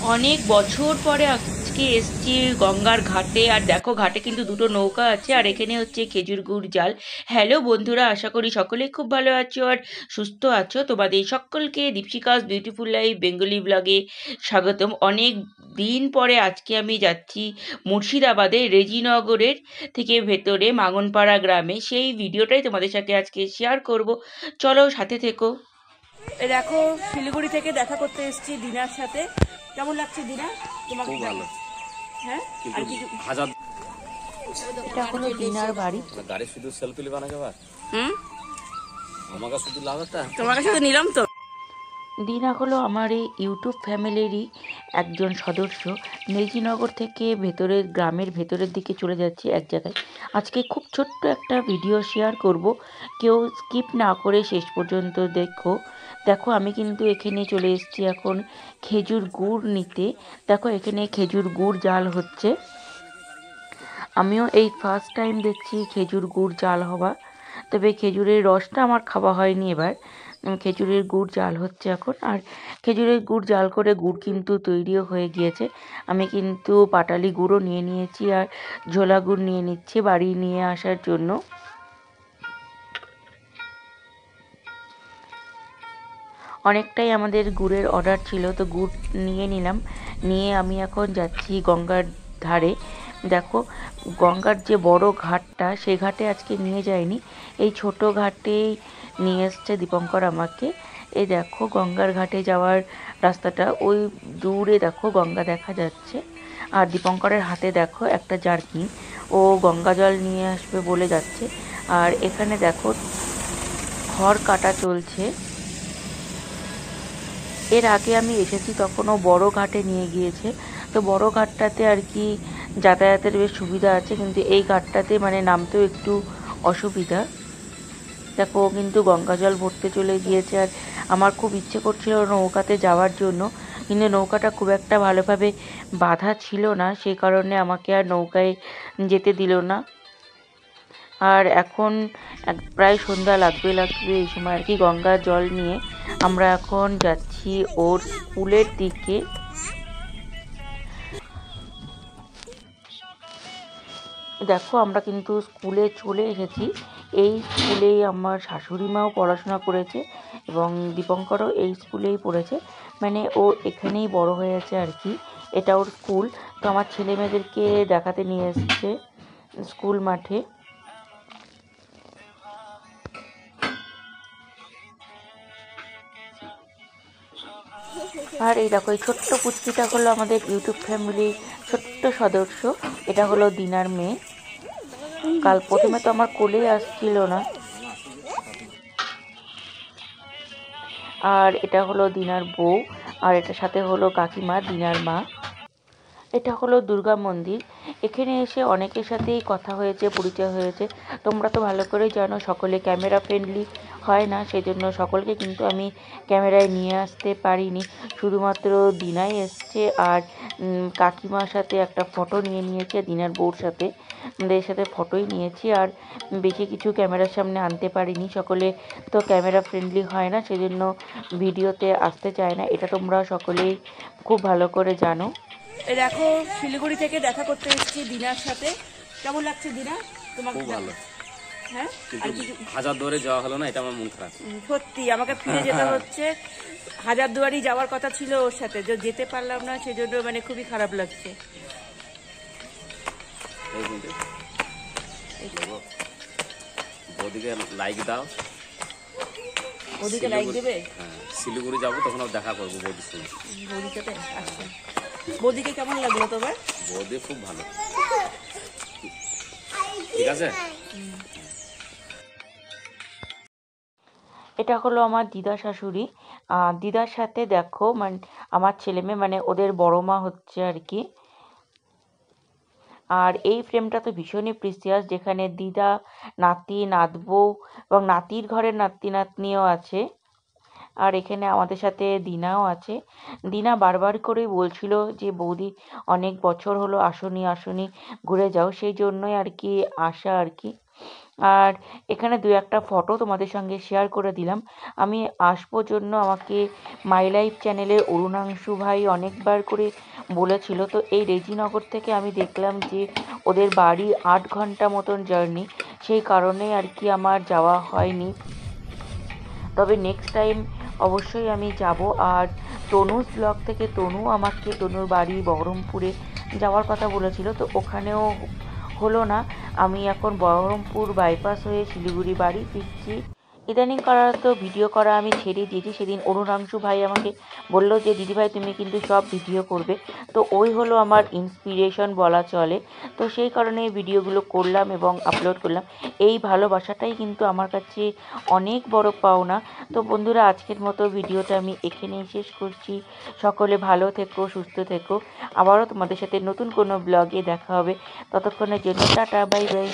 অনেক বছর পরে আজকে এসছি গঙ্গার ঘাটে। আর দেখো ঘাটে কিন্তু দুটো নৌকা আছে, আর এখানে হচ্ছে খেজুর গুড় জাল। হ্যালো বন্ধুরা, আশা করি সকলেই খুব ভালো আছো আর সুস্থ আছো। তোমাদের সকলকে দীপশিকাস বিউটিফুল লাইফ বেঙ্গলি ব্লগে স্বাগতম। অনেক দিন পরে আজকে আমি যাচ্ছি মুর্শিদাবাদে রেজিনগরের থেকে ভেতরে মাঙনপাড়া গ্রামে। সেই ভিডিওটাই তোমাদের সাথে আজকে শেয়ার করব, চলো সাথে থেকো। দেখো, শিলিগুড়ি থেকে দেখা করতে এসেছি দিনার সাথে। কেমন লাগছে দিনা তোমাকে? খুব ভালো। হ্যাঁ, আর কিন্তু কিছু হাজার এটা হলো দিনার বাড়ি। গাড়ি শুধু সেলফি লিবা না যাবার, হুম, আমাকে শুধু লাগাটা তোমার কাছে তো নিলাম তো। দিনা হলো আমার এই ইউটিউব ফ্যামিলিরই একজন সদস্য। নেজিনগর থেকে ভেতরের গ্রামের ভেতরের দিকে চলে যাচ্ছি এক জায়গায়। আজকে খুব ছোট্ট একটা ভিডিও শেয়ার করব, কেউ স্কিপ না করে শেষ পর্যন্ত দেখো। দেখো আমি কিন্তু এখানে চলে এসেছি এখন খেজুর গুড় নিতে। দেখো এখানে খেজুর গুড় জাল হচ্ছে। আমিও এই ফার্স্ট টাইম দেখছি খেজুর গুড় জাল হওয়া। তবে খেজুরের রসটা আমার খাওয়া হয়নি এবার। খেজুরের গুড় জাল হচ্ছে এখন। আর খেজুরের গুড় জাল করে গুড় কিন্তু তৈরিও হয়ে গিয়েছে। আমি কিন্তু পাটালি গুড়ও নিয়ে নিয়েছি আর ঝোলা গুড় নিয়ে নিচ্ছি বাড়ি নিয়ে আসার জন্য। অনেকটাই আমাদের গুড়ের অর্ডার ছিল, তো গুড় নিয়ে নিলাম। নিয়ে আমি এখন যাচ্ছি গঙ্গার ধারে। দেখো গঙ্গার যে বড় ঘাটটা, সে ঘাটে আজকে নিয়ে যায়নি, এই ছোট ঘাটেই নিয়ে এসছে দীপঙ্কর আমাকে। এই দেখো গঙ্গার ঘাটে যাওয়ার রাস্তাটা, ওই দূরে দেখো গঙ্গা দেখা যাচ্ছে। আর দীপঙ্করের হাতে দেখো একটা জার্কিন, ও গঙ্গা জল নিয়ে আসবে বলে যাচ্ছে। আর এখানে দেখো খড় কাটা চলছে। এর আগে আমি এসেছি তখনও বড় ঘাটে নিয়ে গিয়েছে, তো বড় ঘাটটাতে আর কি যাতায়াতের বেশ সুবিধা আছে, কিন্তু এই ঘাটটাতে মানে নামতেও একটু অসুবিধা। দেখো ও কিন্তু গঙ্গা জল ভরতে চলে গিয়েছে। আর আমার খুব ইচ্ছে করছিল নৌকাতে যাওয়ার জন্য, কিন্তু নৌকাটা খুব একটা ভালোভাবে বাঁধা ছিল না, সেই কারণে আমাকে আর নৌকায় যেতে দিল না। আর এখন প্রায় সন্ধ্যা লাগবে এই সময় আর কি। গঙ্গার জল নিয়ে আমরা এখন যাচ্ছি ওর স্কুলের দিকে। দেখো আমরা কিন্তু স্কুলে চলে এসেছি। এই স্কুলেই আমার শাশুড়ি মাও পড়াশোনা করেছে এবং দীপঙ্করও এই স্কুলেই পড়েছে, মানে ও এখানেই বড় হয়েছে আর কি। এটা ওর স্কুল। তো আমার ছেলে মেয়েদেরকে দেখাতে নিয়ে এসছে স্কুল মাঠে। আর এই দেখো এই ছোট্ট পুচকিটা হলো আমাদের ইউটিউব ফ্যামিলির ছোট্ট সদস্য। এটা হলো দিনার মেয়ে। কাল প্রথমে তো আমার কোলে আসছিল না। আর এটা হলো দিনার বউ, আর এটার সাথে হলো কাকিমা দিনার মা। এটা হলো দুর্গা মন্দির। এখানে এসে অনেকের সাথেই কথা হয়েছে, পরিচয় হয়েছে। তোমরা তো ভালো করেই জানো সকলে ক্যামেরা ফ্রেন্ডলি হয় না, সেজন্য সকলকে কিন্তু আমি ক্যামেরায় নিয়ে আসতে পারিনি। শুধুমাত্র দিনাই এসছে আর কাকিমার সাথে একটা ফটো নিয়ে নিয়েছি, দিনার বউর সাথে ওদের সাথে ফটোই নিয়েছি। আর বেশি কিছু ক্যামেরার সামনে আনতে পারিনি, সকলে তো ক্যামেরা ফ্রেন্ডলি হয় না, সেজন্য ভিডিওতে আসতে চায় না, এটা তোমরা সকলেই খুব ভালো করে জানো। দেখো, শিলিগুড়ি থেকে দেখা করতে এসেছি দিনার সাথে। কেমন লাগছে দিনা তোমাকে? খুব ভালো। হ্যাঁ, কিন্তু আর কিছু হাজার দুয়ারে যাওয়া হলো না, এটা আমার মন খারাপ। সত্যি আমাকে ফিরে যেতে হচ্ছে। হাজারদুয়ারি যাওয়ার কথা ছিল ওর সাথে, যে যেতে পারলাম না, সেজন্য মানে খুবই খারাপ লাগছে। এই কিন্তু বৌদিকে লাইক দাও। ওদিকে লাইক দেবে? হ্যাঁ, শিলিগুড়ি যাবো তখন দেখা করবো বৌদির সঙ্গে। বৌদিকে আচ্ছা, বৌদিকে কেমন লাগলো তোমার? বৌদি খুব ভালো, ঠিক আছে। এটা হলো আমার দিদা শাশুড়ি। দিদার সাথে দেখো মানে আমার ছেলে মেয়ে, মানে ওদের বড় মা হচ্ছে আর কি। আর এই ফ্রেমটা তো ভীষণই প্রিসিয়াস, যেখানে দিদা, নাতি, নাতবউ এবং নাতির ঘরের নাতি নাতনিও আছে। আর এখানে আমাদের সাথে দিনাও আছে। দিনা বারবার করেই বলছিল যে বৌদি অনেক বছর হলো আসনি আসনি, ঘুরে যাও, সেই জন্যই আর কি আসা আর কি। আর এখানে দু একটা ফটো তোমাদের সঙ্গে শেয়ার করে দিলাম। আমি আসবো জন্য আমাকে মাই লাইফ চ্যানেলের অরুণাংশু ভাই অনেকবার করে বলেছিল। তো এই রেজিনগর থেকে আমি দেখলাম যে ওদের বাড়ি ৮ ঘন্টা মতন জার্নি, সেই কারণে আর কি আমার যাওয়া হয়নি। তবে নেক্সট টাইম অবশ্যই আমি যাব। আর তনুজ ব্লগ থেকে তনুর বাড়ি বহরমপুরে যাওয়ার কথা বলেছিল, তো ওখানেও হলো না। আমি এখন বহরমপুর বাইপাস হয়ে শিলিগুড়ি বাড়ি ফিরছি। ইদানিং তো ভিডিও করা আমি ছেড়ে দিয়েছি। সেদিন অরুণাংশু ভাই আমাকে বলল যে দিদিভাই তুমি কিন্তু সব ভিডিও করবে, তো ওই হলো আমার ইন্সপিরেশন বলা চলে। তো সেই কারণে এই ভিডিওগুলো করলাম এবং আপলোড করলাম। এই ভালোবাসাটাই কিন্তু আমার কাছে অনেক বড় পাওনা। তো বন্ধুরা, আজকের মতো ভিডিওটা আমি এখানেই শেষ করছি। সকলে ভালো থেকো, সুস্থ থেকো। আবারও তোমাদের সাথে নতুন কোনো ব্লগে দেখা হবে। ততক্ষণের জন্য টাটা, বাই বাই।